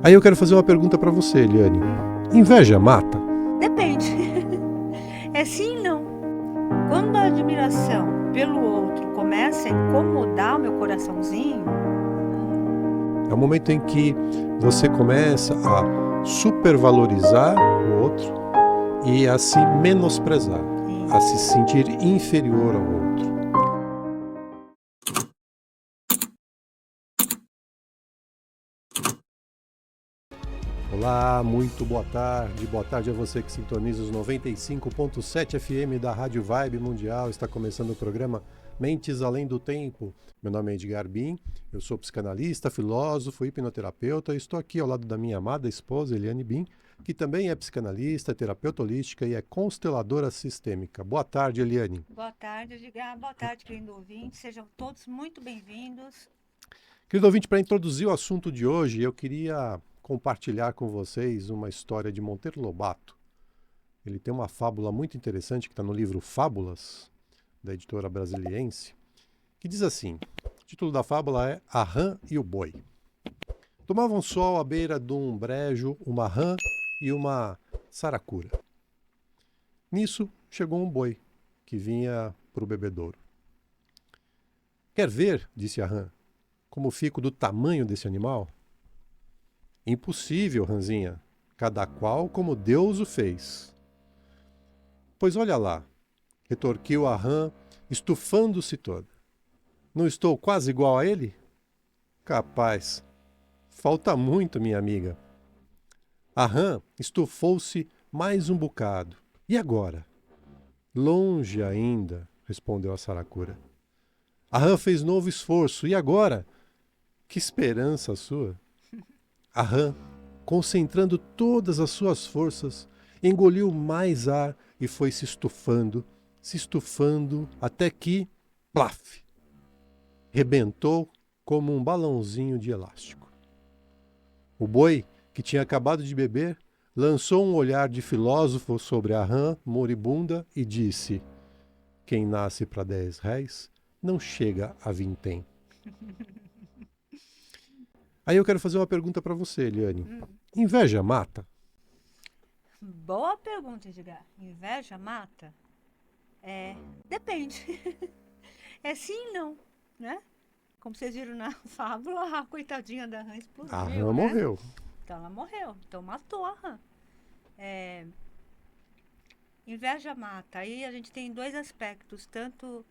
Aí eu quero fazer uma pergunta para você, Eliane. Inveja mata? Depende. É sim e não. Quando a admiração pelo outro começa a incomodar o meu coraçãozinho, É o momento em que você começa a supervalorizar o outro e a se menosprezar, a se sentir inferior ao outro. Olá, muito boa tarde. Boa tarde a você que sintoniza os 95.7 FM da Rádio Vibe Mundial. Está começando o programa Mentes Além do Tempo. Meu nome é Edgar Bin, eu sou psicanalista, filósofo, hipnoterapeuta e estou aqui ao lado da minha amada esposa, Eliane Bin, que também é psicanalista, terapeuta holística e é consteladora sistêmica. Boa tarde, Eliane. boa tarde, Edgar. Boa tarde, querido ouvinte. Sejam todos muito bem-vindos. Querido ouvinte, para introduzir o assunto de hoje, eu queria compartilhar com vocês uma história de Monteiro Lobato. Ele tem uma fábula muito interessante que está no livro Fábulas, da editora Brasiliense, que diz assim: o título da fábula é A Rã e o Boi. Tomavam sol à beira de um brejo uma rã e uma saracura. Nisso chegou um boi, que vinha para o bebedouro. Quer ver, disse a rã, como fico do tamanho desse animal? Impossível, rãzinha, cada qual como Deus o fez. Pois olha lá, retorquiu a rã, estufando-se toda. Não estou quase igual a ele? Capaz. Falta muito, minha amiga. A rã estufou-se mais um bocado. E agora? Longe ainda, respondeu a saracura. A rã fez novo esforço. E agora? Que esperança sua! A rã, concentrando todas as suas forças, engoliu mais ar e foi se estufando, até que, plaf! Rebentou como um balãozinho de elástico. O boi, que tinha acabado de beber, lançou um olhar de filósofo sobre a rã moribunda e disse: quem nasce para 10 réis não chega a vintém. Aí eu quero fazer uma pergunta para você, Eliane. Inveja mata? Boa pergunta, Edgar. Inveja mata? Depende. É sim e não, né? Como vocês viram na fábula, a coitadinha da rã A explodiu, rã né? morreu. Então ela morreu, então matou a rã. Inveja mata. Aí a gente tem dois aspectos, tanto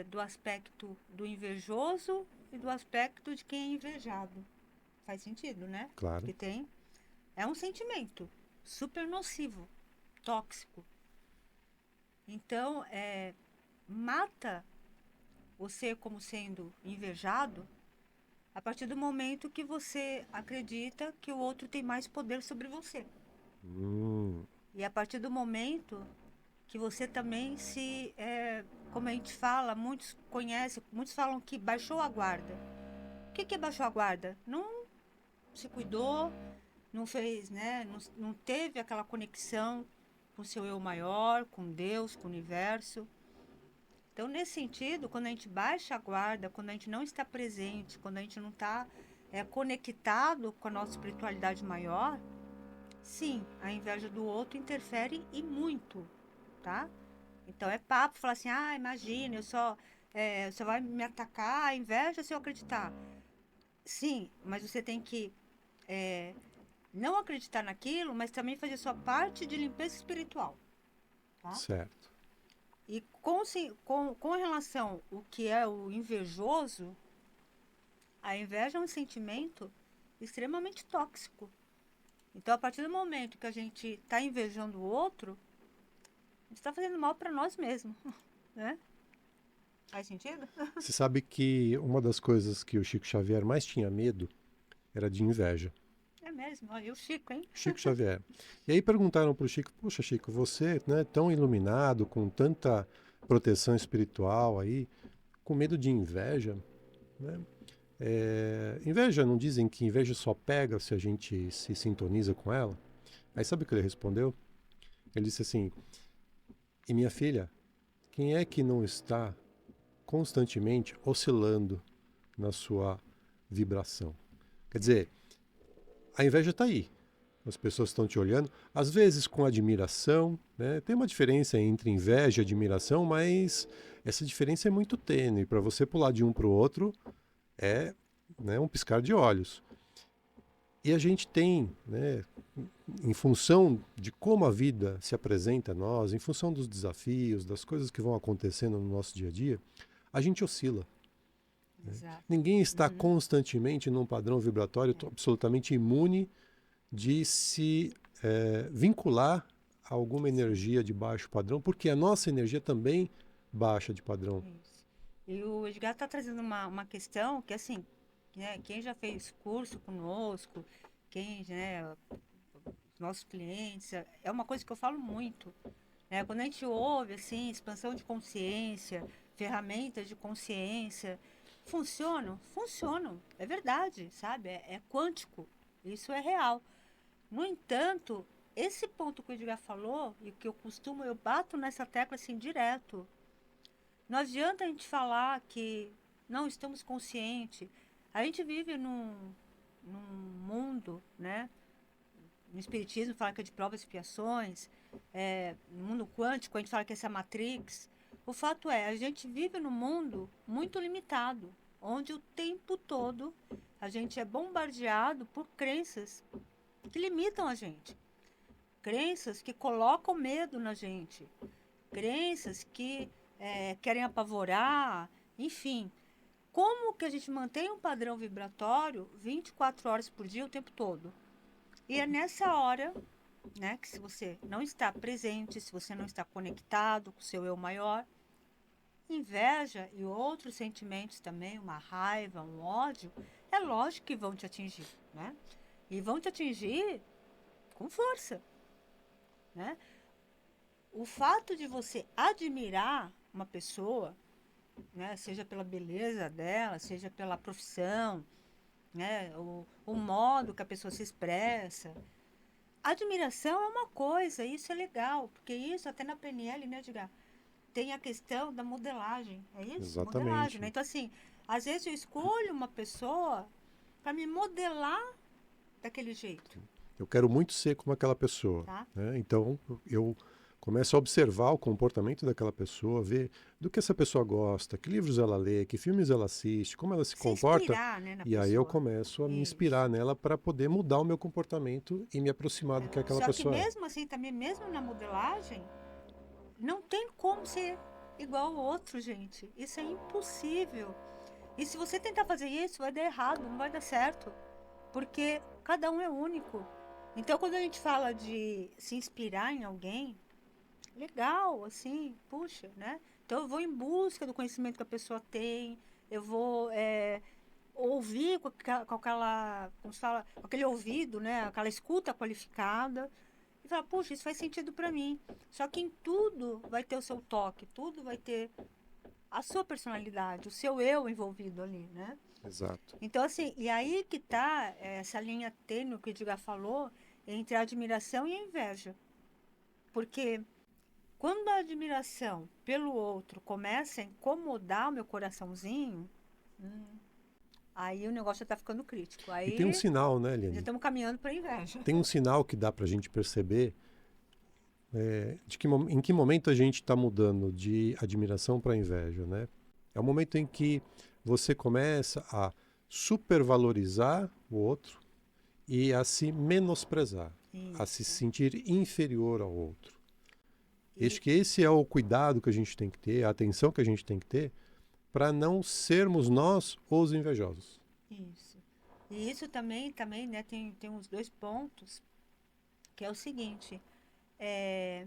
do aspecto do invejoso e do aspecto de quem é invejado. Faz sentido, né? Claro. Que tem. É um sentimento super nocivo, tóxico. Então, mata você como sendo invejado a partir do momento que você acredita que o outro tem mais poder sobre você. E a partir do momento que você também como a gente fala, muitos conhecem, muitos falam que baixou a guarda. O que é baixou a guarda? Não se cuidou, não fez, né? Não teve aquela conexão com o seu eu maior, com Deus, com o universo. Então, nesse sentido, quando a gente baixa a guarda, quando a gente não está presente, quando a gente não está conectado com a nossa espiritualidade maior, sim, a inveja do outro interfere e muito, tá? Então é papo falar assim, imagina, você vai me atacar, a inveja se eu acreditar. Sim, mas você tem que não acreditar naquilo, mas também fazer sua parte de limpeza espiritual, tá? Certo. E com relação ao que é o invejoso, a inveja é um sentimento extremamente tóxico. Então, a partir do momento que a gente está invejando o outro, a gente está fazendo mal para nós mesmos, né? Faz sentido? Você sabe que uma das coisas que o Chico Xavier mais tinha medo era de inveja. É mesmo, olha, o Chico, hein? Chico Xavier. E aí perguntaram para o Chico: poxa, Chico, você, né, tão iluminado, com tanta proteção espiritual aí, com medo de inveja, né? Inveja, não dizem que inveja só pega se a gente se sintoniza com ela? Aí sabe o que ele respondeu? Ele disse assim: e minha filha, quem é que não está constantemente oscilando na sua vibração? Quer dizer, a inveja está aí. As pessoas estão te olhando, às vezes com admiração, né? Tem uma diferença entre inveja e admiração, mas essa diferença é muito tênue. Para você pular de um para o outro é, né, um piscar de olhos. E a gente tem, né, em função de como a vida se apresenta a nós, em função dos desafios, das coisas que vão acontecendo no nosso dia a dia, a gente oscila. Exato. Ninguém está constantemente num padrão vibratório absolutamente imune de se vincular a alguma energia de baixo padrão, porque a nossa energia também baixa de padrão. Isso. E o Edgar está trazendo uma questão que, assim, né, quem já fez curso conosco, quem, né, nossos clientes, é uma coisa que eu falo muito. Né? Quando a gente ouve, assim, expansão de consciência, ferramentas de consciência, funcionam? Funcionam, é verdade, sabe? É quântico, isso é real. No entanto, esse ponto que o Edgar falou, e que eu bato nessa tecla assim direto. Não adianta a gente falar que não estamos conscientes. A gente vive num mundo, né? No Espiritismo fala que é de provas e expiações, no mundo quântico a gente fala que essa é a Matrix. O fato é, a gente vive num mundo muito limitado, onde o tempo todo a gente é bombardeado por crenças que limitam a gente. Crenças que colocam medo na gente. Crenças que querem apavorar, enfim. Como que a gente mantém um padrão vibratório 24 horas por dia, o tempo todo? E é nessa hora, né, que se você não está presente, se você não está conectado com o seu eu maior, inveja e outros sentimentos também, uma raiva, um ódio, é lógico que vão te atingir, né? E vão te atingir com força, né? O fato de você admirar uma pessoa, né, seja pela beleza dela, seja pela profissão, né, o modo que a pessoa se expressa. Admiração é uma coisa, isso é legal, porque isso até na PNL, né, Edgar, tem a questão da modelagem, é isso? Modelagem, Exatamente. né? Então, assim, às vezes eu escolho uma pessoa para me modelar daquele jeito, Eu quero muito ser como aquela pessoa, tá? né? Então eu começo a observar o comportamento daquela pessoa, ver do que essa pessoa gosta, que livros ela lê, que filmes ela assiste, como ela se Se comporta, inspirar, né, na e aí eu pessoa. começo a me inspirar Isso. nela para poder mudar o meu comportamento e me aproximar do que aquela Só que pessoa é. mesmo assim, também, mesmo na modelagem, não tem como ser igual ao outro, gente. Isso é impossível. E se você tentar fazer isso, vai dar errado, não vai dar certo. Porque cada um é único. Então, quando a gente fala de se inspirar em alguém, legal, assim, puxa, né? Então, eu vou em busca do conhecimento que a pessoa tem, eu vou ouvir com aquela, como se fala, com aquele ouvido, né? Aquela escuta qualificada. E falar, puxa, isso faz sentido para mim. Só que em tudo vai ter o seu toque, tudo vai ter a sua personalidade, o seu eu envolvido ali, né? Exato. Então, assim, e aí que tá essa linha tênue que o Edgar falou entre a admiração e a inveja. Porque quando a admiração pelo outro começa a incomodar o meu coraçãozinho, aí o negócio já tá ficando crítico. E tem um Aí sinal, né, já Eliane? estamos caminhando para a inveja. Tem um sinal que dá para a gente perceber em que momento a gente está mudando de admiração para inveja, né? É o momento em que você começa a supervalorizar o outro e a se menosprezar, a se Isso. sentir inferior ao outro. Acho E, que esse é o cuidado que a gente tem que ter, a atenção que a gente tem que ter para não sermos nós os invejosos. isso. E isso também, né, tem uns dois pontos, que é o seguinte, é,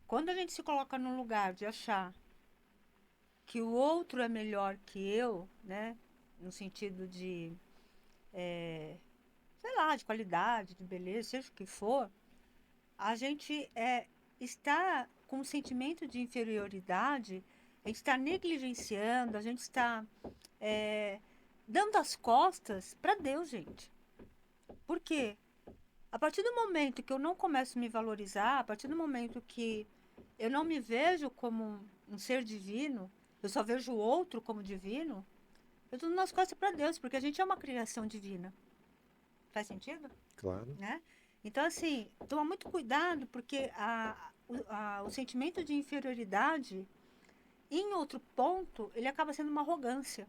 quando a gente se coloca no lugar de achar que o outro é melhor que eu, né, no sentido de, sei lá, de qualidade, de beleza, seja o que for, a gente está com um sentimento de inferioridade, a gente está negligenciando, a gente está é, dando as costas para Deus, gente. Por quê? A partir do momento que eu não começo a me valorizar, a partir do momento que eu não me vejo como um ser divino, eu só vejo o outro como divino, eu estou dando as costas para Deus, porque a gente é uma criação divina. Faz sentido? Claro. Né? Então, assim, toma muito cuidado, porque o sentimento de inferioridade, em outro ponto, ele acaba sendo uma arrogância,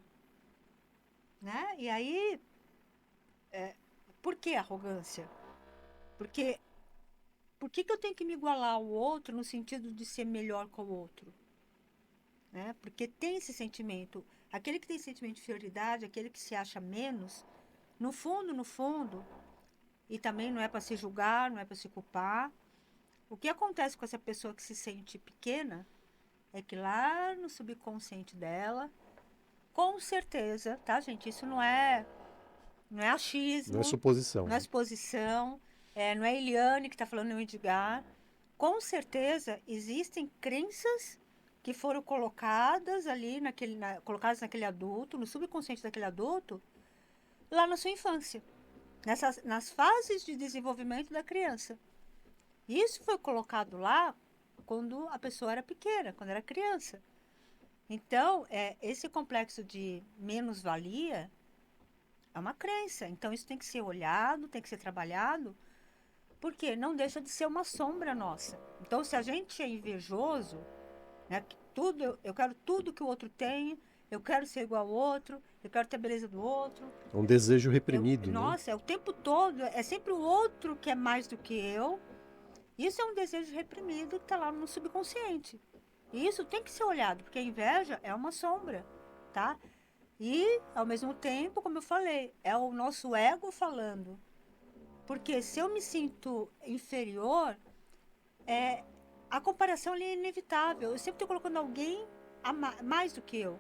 né? E aí, por que arrogância? Porque por que eu tenho que me igualar ao outro no sentido de ser melhor que o outro? Né? Porque tem esse sentimento, aquele que tem sentimento de inferioridade, aquele que se acha menos, no fundo, e também não é para se julgar, não é para se culpar. O que acontece com essa pessoa que se sente pequena é que lá no subconsciente dela, com certeza, tá, gente? Isso não é Não é achismo, suposição, não é né? suposição, não é Eliane que está falando, não é Edgar. Com certeza existem crenças que foram colocadas ali colocadas naquele adulto, no subconsciente daquele adulto, lá na sua infância, nas fases de desenvolvimento da criança. Isso foi colocado lá quando a pessoa era pequena, quando era criança. Então, esse complexo de menos-valia é uma crença. Então, isso tem que ser olhado, tem que ser trabalhado, porque não deixa de ser uma sombra nossa. Então, se a gente é invejoso, né, eu quero tudo que o outro tem, eu quero ser igual ao outro, eu quero ter a beleza do outro. É um desejo reprimido, né? Nossa, é o tempo todo, é sempre o outro que é mais do que eu. Isso é um desejo reprimido que está lá no subconsciente. E isso tem que ser olhado, porque a inveja é uma sombra, tá? E, ao mesmo tempo, como eu falei, é o nosso ego falando. Porque se eu me sinto inferior, a comparação ali é inevitável. Eu sempre estou colocando alguém mais do que eu.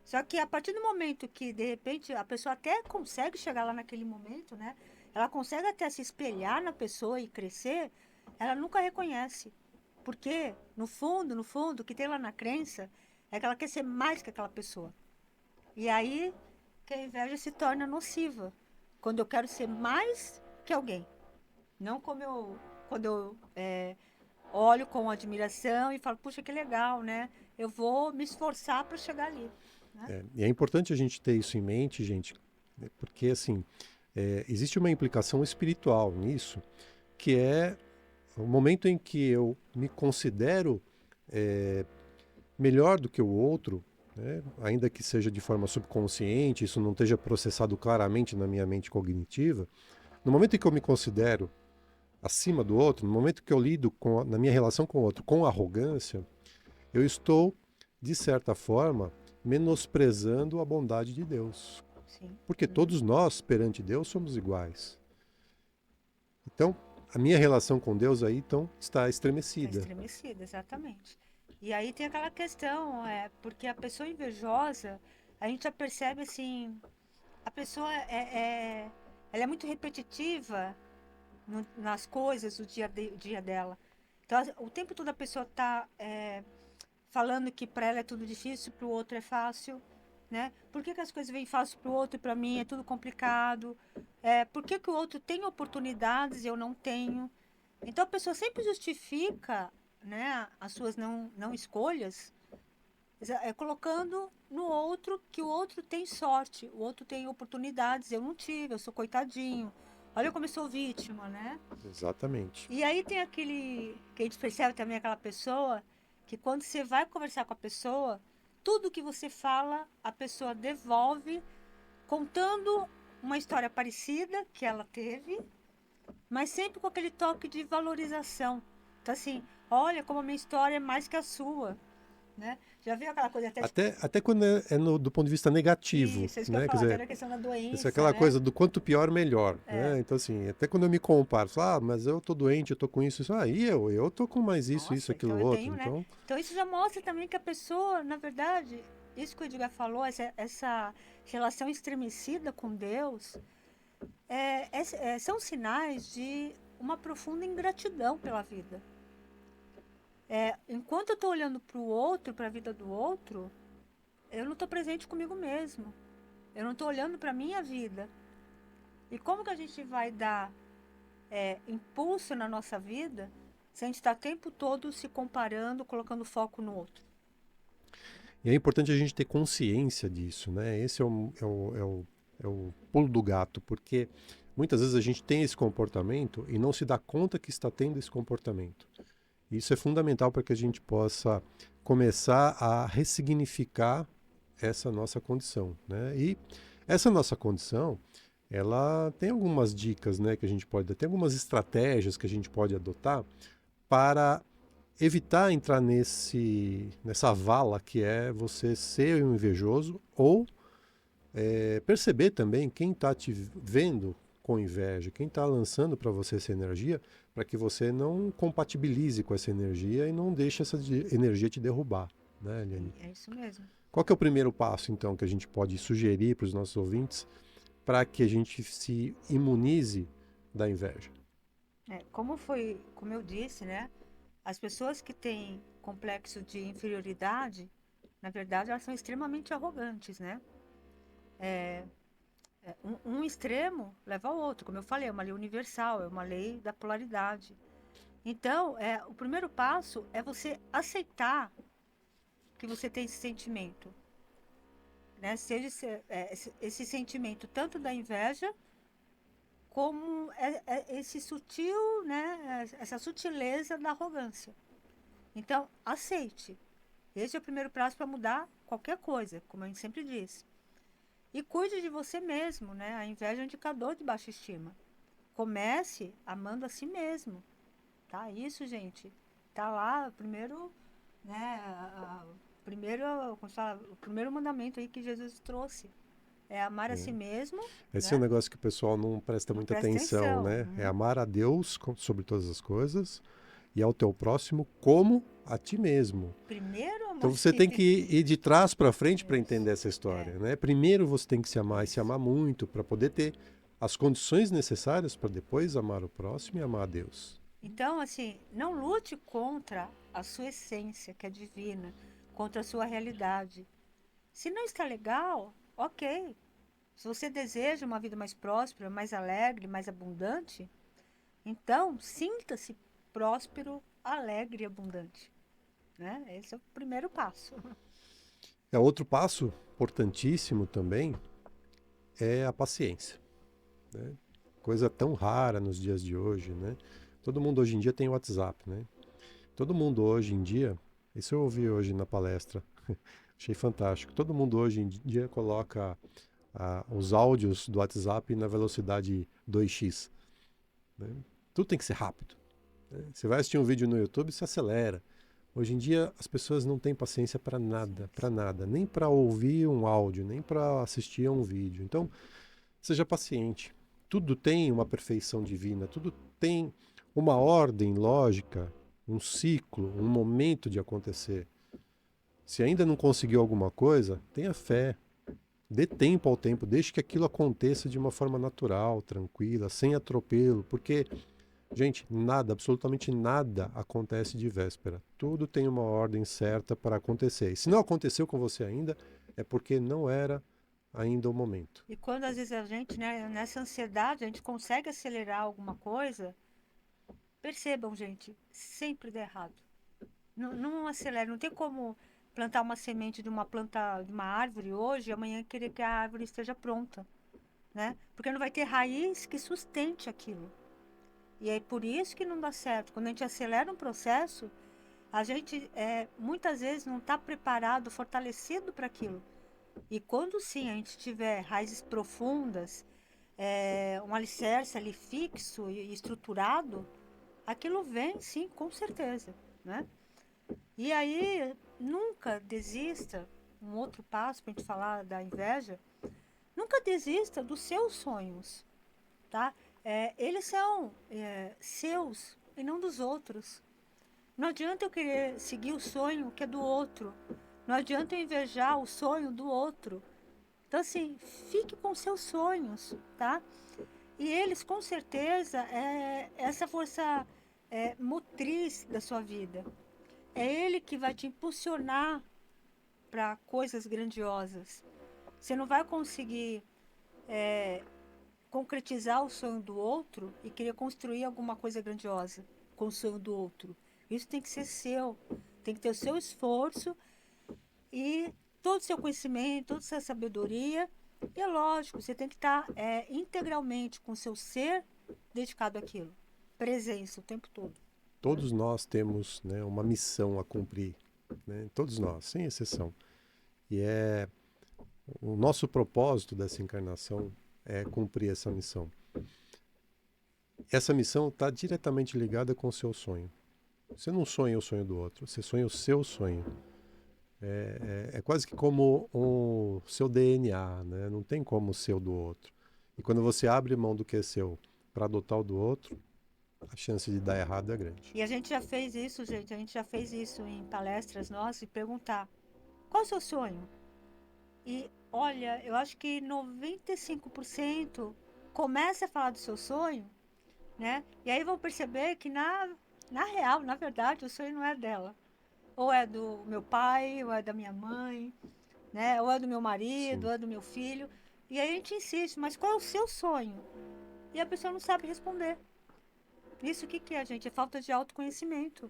Só que a partir do momento que, de repente, a pessoa até consegue chegar lá naquele momento, né? Ela consegue até se espelhar na pessoa e crescer, ela nunca reconhece. Porque, no fundo, o que tem lá na crença é que ela quer ser mais que aquela pessoa. E aí que a inveja se torna nociva. Quando eu quero ser mais que alguém. Não quando eu olho com admiração e falo, puxa, que legal, né? Eu vou me esforçar para chegar ali. Né? E é importante a gente ter isso em mente, gente, né, porque assim, existe uma implicação espiritual nisso, que é o momento em que eu me considero melhor do que o outro, né, ainda que seja de forma subconsciente, isso não esteja processado claramente na minha mente cognitiva, no momento em que eu me considero acima do outro, no momento que eu lido na minha relação com o outro com arrogância, eu estou, de certa forma, menosprezando a bondade de Deus. Sim. Porque todos nós, perante Deus, somos iguais. Então, a minha relação com Deus aí, então, está Está estremecida. estremecida, exatamente. E aí tem aquela questão, porque a pessoa invejosa, a gente já percebe assim, a pessoa ela é muito repetitiva nas coisas do dia dela. Então, o tempo todo a pessoa está falando que para ela é tudo difícil, para o outro é fácil, né? Por que as coisas vêm fácil para o outro e para mim é tudo complicado? Por que o outro tem oportunidades e eu não tenho? Então a pessoa sempre justifica, né, as suas não escolhas, colocando no outro que o outro tem sorte, o outro tem oportunidades, eu não tive, eu sou coitadinho. Olha como eu sou vítima, né? Exatamente. E aí tem aquele que a gente percebe também aquela pessoa que quando você vai conversar com a pessoa, tudo que você fala, a pessoa devolve contando uma história parecida que ela teve, mas sempre com aquele toque de valorização. Então, assim, olha como a minha história é mais que a sua, né? Já viu aquela coisa até de... Até quando do ponto de vista negativo, Isso que eu ia né? Quer falar, até dizer, na questão da essa é doença, aquela né? coisa do quanto pior, melhor, né? Então, assim, até quando eu me comparo, mas eu tô doente, eu tô com isso, e eu tô com mais isso, Nossa, aquilo, então eu outro. tenho, né? Então, Então isso já mostra também que a pessoa, na verdade, isso que o Edgar falou, essa relação estremecida com Deus, são sinais de uma profunda ingratidão pela vida. Enquanto eu estou olhando para o outro, para a vida do outro, eu não estou presente comigo mesmo. Eu não estou olhando para a minha vida. E como que a gente vai dar impulso na nossa vida se a gente está o tempo todo se comparando, colocando foco no outro? e é importante a gente ter consciência disso, né? Esse é o pulo do gato, porque muitas vezes a gente tem esse comportamento e não se dá conta que está tendo esse comportamento. Isso é fundamental para que a gente possa começar a ressignificar essa nossa condição, né? E essa nossa condição, ela tem algumas dicas, né, que a gente pode dar, tem algumas estratégias que a gente pode adotar para evitar entrar nessa vala que é você ser um invejoso ou perceber também quem está te vendo com inveja, quem está lançando para você essa energia, para que você não compatibilize com essa energia e não deixe essa energia te derrubar, né, Eliane? É isso mesmo. Qual que é o primeiro passo, então, que a gente pode sugerir para os nossos ouvintes para que a gente se imunize da inveja? Como eu disse, né? As pessoas que têm complexo de inferioridade, na verdade, elas são extremamente arrogantes, né? Um extremo leva ao outro, como eu falei, é uma lei universal, é uma lei da polaridade. Então, o primeiro passo é você aceitar que você tem esse sentimento, né? Seja esse sentimento tanto da inveja como esse sutil, né? Essa sutileza da arrogância. Então, aceite. Esse é o primeiro passo para mudar qualquer coisa, como a gente sempre diz. E cuide de você mesmo, né? A inveja é um indicador de baixa estima. Comece amando a si mesmo, tá? Isso, gente, tá lá primeiro, né? Primeiro, como se fala, o primeiro mandamento aí que Jesus trouxe é amar a si É. mesmo, Esse é um né? negócio que o pessoal não presta Não muita presta atenção, atenção. né? É Uhum. amar a Deus sobre todas as coisas e ao teu próximo como a ti mesmo. Primeiro Então amar a você si. tem que ir de trás para frente para Isso. entender essa É, história, né? Primeiro você tem que se amar e se isso. amar muito para poder ter as condições necessárias para depois amar o próximo e amar a Deus. Então, assim, não lute contra a sua essência, que é divina, contra a sua realidade. Se não está legal, ok. Se você deseja uma vida mais próspera, mais alegre, mais abundante, então sinta-se próspero, alegre e abundante. Né? Esse é o primeiro passo. É outro passo importantíssimo também é a paciência, né? Coisa tão rara nos dias de hoje, né? Todo mundo hoje em dia tem WhatsApp, né? Todo mundo hoje em dia, isso eu ouvi hoje na palestra, achei fantástico. Todo mundo hoje em dia coloca os áudios do WhatsApp na velocidade 2x, né? Tudo tem que ser rápido, né? Você vai assistir um vídeo no YouTube, se acelera. Hoje em dia as pessoas não têm paciência para nada, nem para ouvir um áudio, nem para assistir a um vídeo. Então, seja paciente. Tudo tem uma perfeição divina, tudo tem uma ordem lógica, um ciclo, um momento de acontecer. Se ainda não conseguiu alguma coisa, tenha fé. Dê tempo ao tempo, deixe que aquilo aconteça de uma forma natural, tranquila, sem atropelo, porque, gente, nada, absolutamente nada acontece de véspera. Tudo tem uma ordem certa para acontecer. E se não aconteceu com você ainda, é porque não era ainda o momento. E quando às vezes a gente, né, nessa ansiedade, a gente consegue acelerar alguma coisa, percebam, gente, sempre dá errado. Não, não acelera, não tem como plantar uma semente de uma planta, de uma árvore hoje e amanhã querer que a árvore esteja pronta, né? Porque não vai ter raiz que sustente aquilo. E é por isso que não dá certo. Quando a gente acelera um processo, a gente muitas vezes não está preparado, fortalecido para aquilo. E quando sim a gente tiver raízes profundas, um alicerce ali fixo e estruturado, aquilo vem sim, com certeza, né? E aí, nunca desista, um outro passo para a gente falar da inveja, nunca desista dos seus sonhos, tá? Eles são seus e não dos outros. Não adianta eu querer seguir o sonho que é do outro. Não adianta eu invejar o sonho do outro. Então, assim, fique com seus sonhos, tá? E eles, com certeza, essa força motriz da sua vida. É ele que vai te impulsionar para coisas grandiosas. Você não vai conseguir concretizar o sonho do outro e querer construir alguma coisa grandiosa com o sonho do outro. Isso tem que ser seu, tem que ter o seu esforço e todo o seu conhecimento, toda a sua sabedoria E é lógico, você tem que estar integralmente com o seu ser dedicado àquilo. Presença o tempo todo. Todos nós temos, né, uma missão a cumprir, né? Todos nós, sem exceção. E o nosso propósito dessa encarnação é cumprir essa missão. Essa missão está diretamente ligada com o seu sonho. Você não sonha o sonho do outro, você sonha o seu sonho. É quase que como o seu DNA, né? Não tem como ser o do outro. E quando você abre mão do que é seu para adotar o do outro, a chance de dar errado é grande. E a gente já fez isso, gente. A gente já fez isso em palestras nossas e perguntar: qual é o seu sonho? E olha, eu acho que 95% começa a falar do seu sonho, né? E aí vão perceber que na real, na verdade, o sonho não é dela. Ou é do meu pai, ou é da minha mãe, né? Ou é do meu marido, Sim. ou é do meu filho. E aí a gente insiste, mas qual é o seu sonho? E a pessoa não sabe responder. Isso o que que é, gente? É falta de autoconhecimento.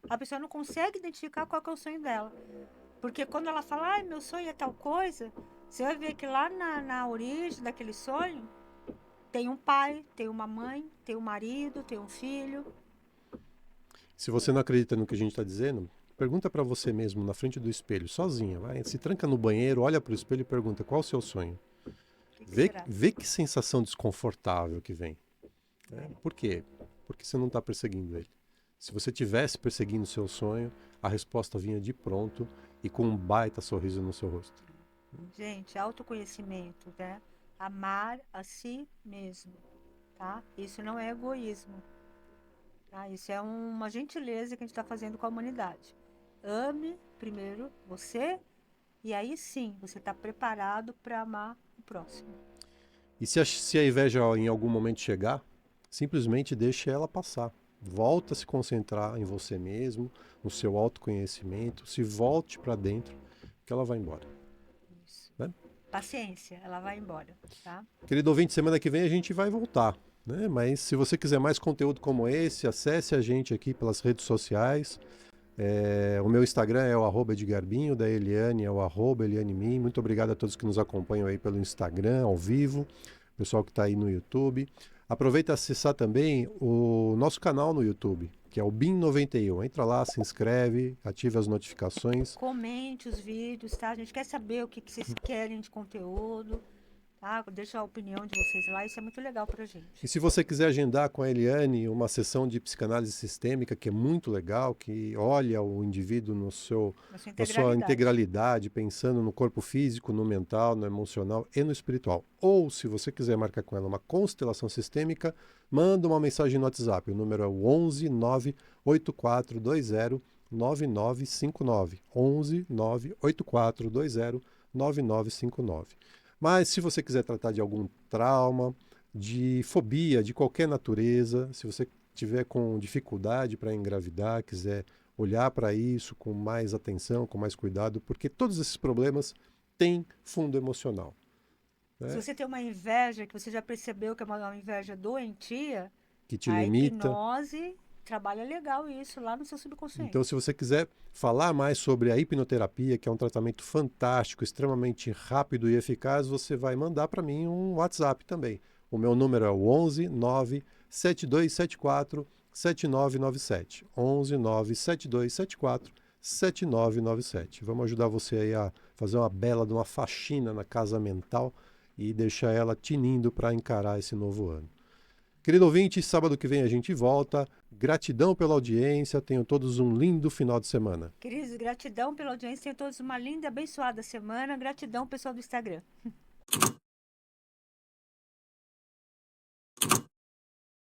A pessoa não consegue identificar qual que é o sonho dela. Porque quando ela fala, ai, meu sonho é tal coisa, você vai ver que lá na origem daquele sonho tem um pai, tem uma mãe, tem um marido, tem um filho. Se você não acredita no que a gente está dizendo, pergunta para você mesmo na frente do espelho, sozinha, vai, se tranca no banheiro, olha para o espelho e pergunta qual o seu sonho. O que será? Vê que sensação desconfortável que vem. Né? Por quê? Porque você não está perseguindo ele. Se você tivesse perseguindo o seu sonho, a resposta vinha de pronto e com um baita sorriso no seu rosto. Gente, autoconhecimento, né? Amar a si mesmo, tá? Isso não é egoísmo, tá? Isso é uma gentileza que a gente está fazendo com a humanidade. Ame primeiro você e aí sim você está preparado para amar o próximo. E se a inveja em algum momento chegar, simplesmente deixe ela passar. Volta a se concentrar em você mesmo, no seu autoconhecimento, se volte para dentro, que ela vai embora. Isso. Né? Paciência, ela vai embora, tá? Querido ouvinte, semana que vem a gente vai voltar. Né? Mas se você quiser mais conteúdo como esse, acesse a gente aqui pelas redes sociais. O meu Instagram é o @edgarbinho, da Eliane é o @elianemin. Muito obrigado a todos que nos acompanham aí pelo Instagram, ao vivo, pessoal que está aí no YouTube. Aproveita e acessar também o nosso canal no YouTube, que é o BIM91. Entra lá, se inscreve, ative as notificações. Comente os vídeos, tá? A gente quer saber o que vocês querem de conteúdo, tá? Deixa a opinião de vocês lá, isso é muito legal pra gente. E se você quiser agendar com a Eliane uma sessão de psicanálise sistêmica, que é muito legal, que olha o indivíduo Na sua na sua integralidade. integralidade, pensando no corpo físico, no mental, no emocional e no espiritual. Ou, se você quiser marcar com ela uma constelação sistêmica, manda uma mensagem no WhatsApp. O número é o 11 98420 9959. 11 98420 9959. Mas se você quiser tratar de algum trauma, de fobia de qualquer natureza, se você tiver com dificuldade para engravidar, quiser olhar para isso com mais atenção, com mais cuidado, porque todos esses problemas têm fundo emocional. Né? Se você tem uma inveja, que você já percebeu que é uma inveja doentia, Que te a limita. hipnose trabalha legal isso lá no seu subconsciente. Então, se você quiser falar mais sobre a hipnoterapia, que é um tratamento fantástico, extremamente rápido e eficaz, você vai mandar para mim um WhatsApp também. O meu número é o 11 97274 7997. 11 97274 7997. Vamos ajudar você aí a fazer uma bela de uma faxina na casa mental e deixar ela tinindo para encarar esse novo ano. Querido ouvinte, sábado que vem a gente volta. Gratidão pela audiência. Tenham todos um lindo final de semana. Queridos, gratidão pela audiência. Tenham todos uma linda e abençoada semana. Gratidão, pessoal do Instagram.